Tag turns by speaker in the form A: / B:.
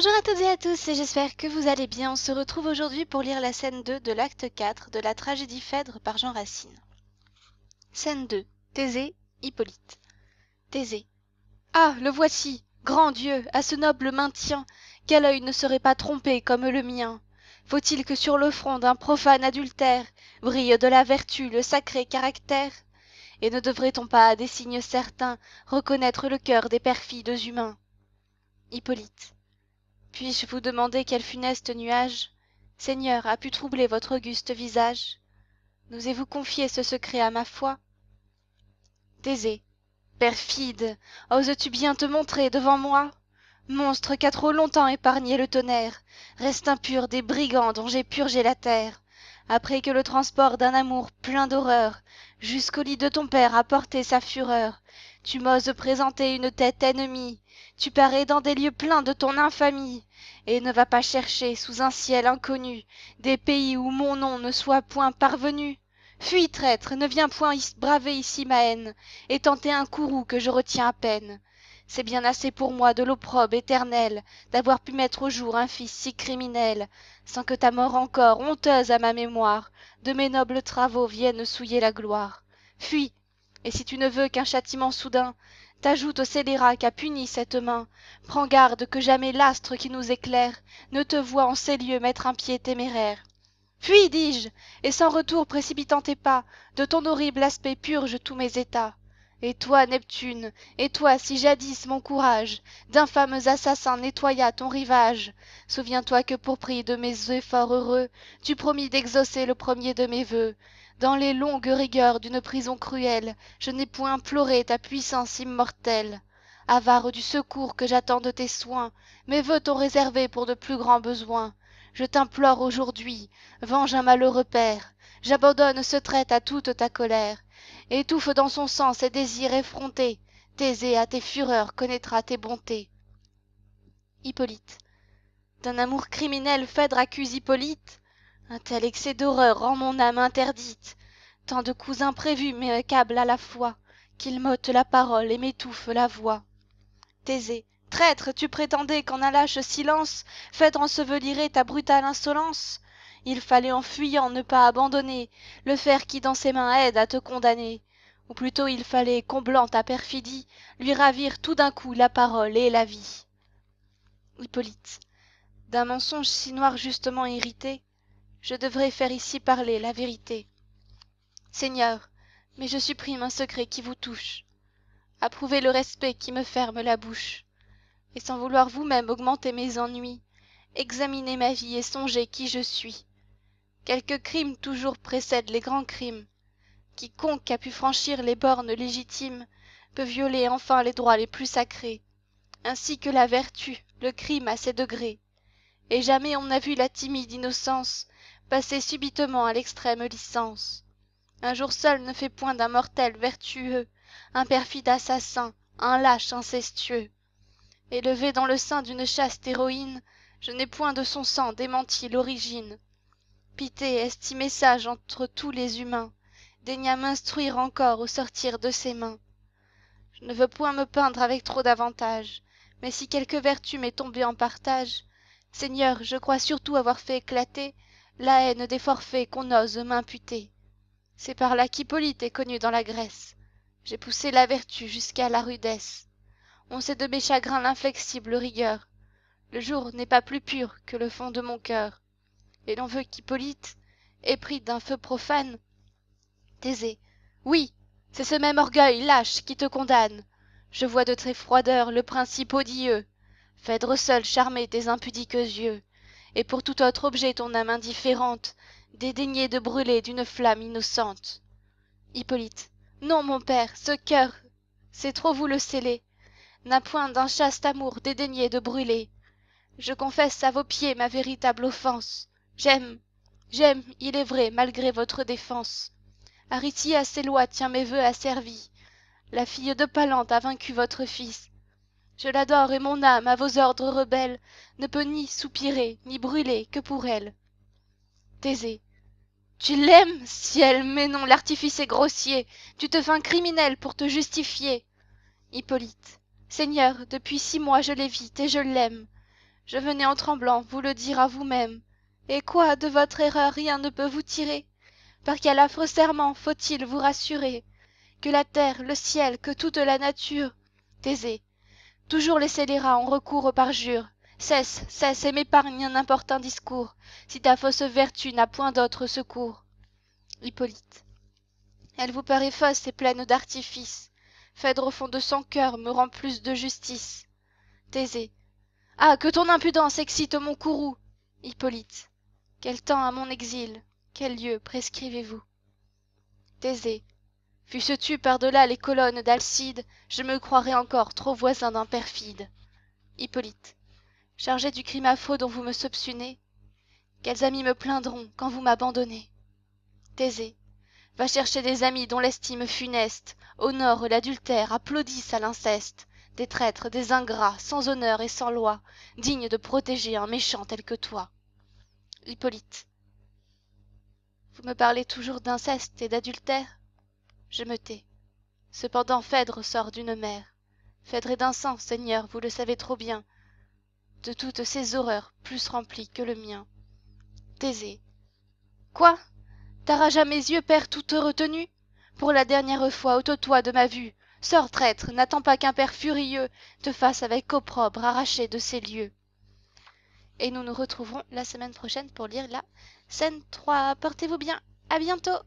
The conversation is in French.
A: Bonjour à toutes et à tous, et j'espère que vous allez bien. On se retrouve aujourd'hui pour lire la scène 2 de l'acte 4 de la tragédie Phèdre par Jean Racine. Scène 2. Thésée, Hippolyte. Thésée. Ah, le voici, grand Dieu, à ce noble maintien, quel œil ne serait pas trompé comme le mien? Faut-il que sur le front d'un profane adultère brille de la vertu le sacré caractère? Et ne devrait-on pas à des signes certains reconnaître le cœur des perfides humains? Hippolyte. Puis-je vous demander quel funeste nuage, Seigneur, a pu troubler votre auguste visage? N'osez-vous confier ce secret à ma foi? Thésée. Perfide, oses-tu bien te montrer devant moi? Monstre qu'a trop longtemps épargné le tonnerre, reste impur des brigands dont j'ai purgé la terre, après que le transport d'un amour plein d'horreur jusqu'au lit de ton père a porté sa fureur. Tu m'oses présenter une tête ennemie, tu parais dans des lieux pleins de ton infamie, et ne va pas chercher sous un ciel inconnu des pays où mon nom ne soit point parvenu. Fuis, traître, ne viens point braver ici ma haine, et tenter un courroux que je retiens à peine. C'est bien assez pour moi de l'opprobre éternel d'avoir pu mettre au jour un fils si criminel, sans que ta mort encore, honteuse à ma mémoire, de mes nobles travaux vienne souiller la gloire. Fuis, et si tu ne veux qu'un châtiment soudain t'ajoute au scélérat qu'a puni cette main, prends garde que jamais l'astre qui nous éclaire ne te voie en ces lieux mettre un pied téméraire. Fuis, dis-je, et sans retour précipitant tes pas, de ton horrible aspect purge tous mes états. Et toi, Neptune, et toi, si jadis mon courage d'infâmes assassins nettoya ton rivage, souviens-toi que pour prix de mes efforts heureux, tu promis d'exaucer le premier de mes vœux. Dans les longues rigueurs d'une prison cruelle, je n'ai point imploré ta puissance immortelle. Avare du secours que j'attends de tes soins, mes vœux t'ont réservé pour de plus grands besoins. Je t'implore aujourd'hui, venge un malheureux père, j'abandonne ce traître à toute ta colère, étouffe dans son sang ses désirs effrontés, Thésée à tes fureurs connaîtra tes bontés. Hippolyte. D'un amour criminel Phèdre accuse Hippolyte. Un tel excès d'horreur rend mon âme interdite. Tant de coups imprévus m'accablent à la fois, qu'ils m'ôtent la parole et m'étouffent la voix. Thésée. Traître, tu prétendais qu'en un lâche silence Phèdre ensevelirait ta brutale insolence. Il fallait en fuyant ne pas abandonner le fer qui dans ses mains aide à te condamner. Ou plutôt il fallait, comblant ta perfidie, lui ravir tout d'un coup la parole et la vie. Hippolyte. D'un mensonge si noir justement irrité, je devrais faire ici parler la vérité. Seigneur, mais je supprime un secret qui vous touche. Approuvez le respect qui me ferme la bouche. Et sans vouloir vous-même augmenter mes ennuis, examinez ma vie et songez qui je suis. Quelques crimes toujours précèdent les grands crimes. Quiconque a pu franchir les bornes légitimes peut violer enfin les droits les plus sacrés. Ainsi que la vertu, le crime a ses degrés. Et jamais on n'a vu la timide innocence passer subitement à l'extrême licence. Un jour seul ne fait point d'un mortel vertueux un perfide assassin, un lâche incestueux. Élevé dans le sein d'une chaste héroïne, je n'ai point de son sang démenti l'origine. Pitée, estimée sage entre tous les humains, daigna m'instruire encore au sortir de ses mains. Je ne veux point me peindre avec trop d'avantage, mais si quelque vertu m'est tombée en partage, Seigneur, je crois surtout avoir fait éclater la haine des forfaits qu'on ose m'imputer. C'est par là qu'Hippolyte est connu dans la Grèce. J'ai poussé la vertu jusqu'à la rudesse. On sait de mes chagrins l'inflexible rigueur. Le jour n'est pas plus pur que le fond de mon cœur. Et l'on veut qu'Hippolyte, épris d'un feu profane, Thésée. Oui, c'est ce même orgueil lâche qui te condamne. Je vois de tes froideurs le principe odieux. Phèdre seul charmait tes impudiques yeux, et pour tout autre objet ton âme indifférente dédaignait de brûler d'une flamme innocente. Hippolyte. Non, mon père, ce cœur, c'est trop vous le sceller, n'a point d'un chaste amour dédaigné de brûler. Je confesse à vos pieds ma véritable offense. J'aime, il est vrai, malgré votre défense. Aricie ses lois tient mes vœux asservis. La fille de Palante a vaincu votre fils. Je l'adore et mon âme, à vos ordres rebelles, ne peut ni soupirer, ni brûler que pour elle. Thésée. Tu l'aimes, ciel, mais non, l'artifice est grossier. Tu te feins criminel pour te justifier. Hippolyte. Seigneur, depuis 6 mois je l'évite et je l'aime. Je venais en tremblant vous le dire à vous-même. Et quoi, de votre erreur rien ne peut vous tirer? Par quel affreux serment faut-il vous rassurer? Que la terre, le ciel, que toute la nature. Thésée. Toujours les scélérats ont recours au parjure. Cesse, cesse, et m'épargne un importun discours, si ta fausse vertu n'a point d'autre secours. Hippolyte. Elle vous paraît fausse et pleine d'artifice. Phèdre au fond de son cœur me rend plus de justice. Thésée. Ah, que ton impudence excite mon courroux. Hippolyte. Quel temps à mon exil, quel lieu prescrivez-vous? Thésée. Fusses-tu par-delà les colonnes d'Alcide, je me croirais encore trop voisin d'un perfide. Hippolyte. Chargé du crime affreux dont vous me soupçonnez, quels amis me plaindront quand vous m'abandonnez? Thésée. Va chercher des amis dont l'estime funeste honore l'adultère, applaudisse à l'inceste, des traîtres, des ingrats, sans honneur et sans loi, dignes de protéger un méchant tel que toi. Hippolyte. Vous me parlez toujours d'inceste et d'adultère? Je me tais. Cependant Phèdre sort d'une mère. Phèdre est d'un sang, Seigneur, vous le savez trop bien, de toutes ces horreurs plus rempli que le mien. Thésée. Quoi? Ta rage à mes yeux perd toute retenue? Pour la dernière fois, ôte-toi de ma vue. Sors, traître, n'attends pas qu'un père furieux te fasse avec opprobre arracher de ces lieux. Et nous nous retrouverons la semaine prochaine pour lire la scène 3. Portez-vous bien, à bientôt!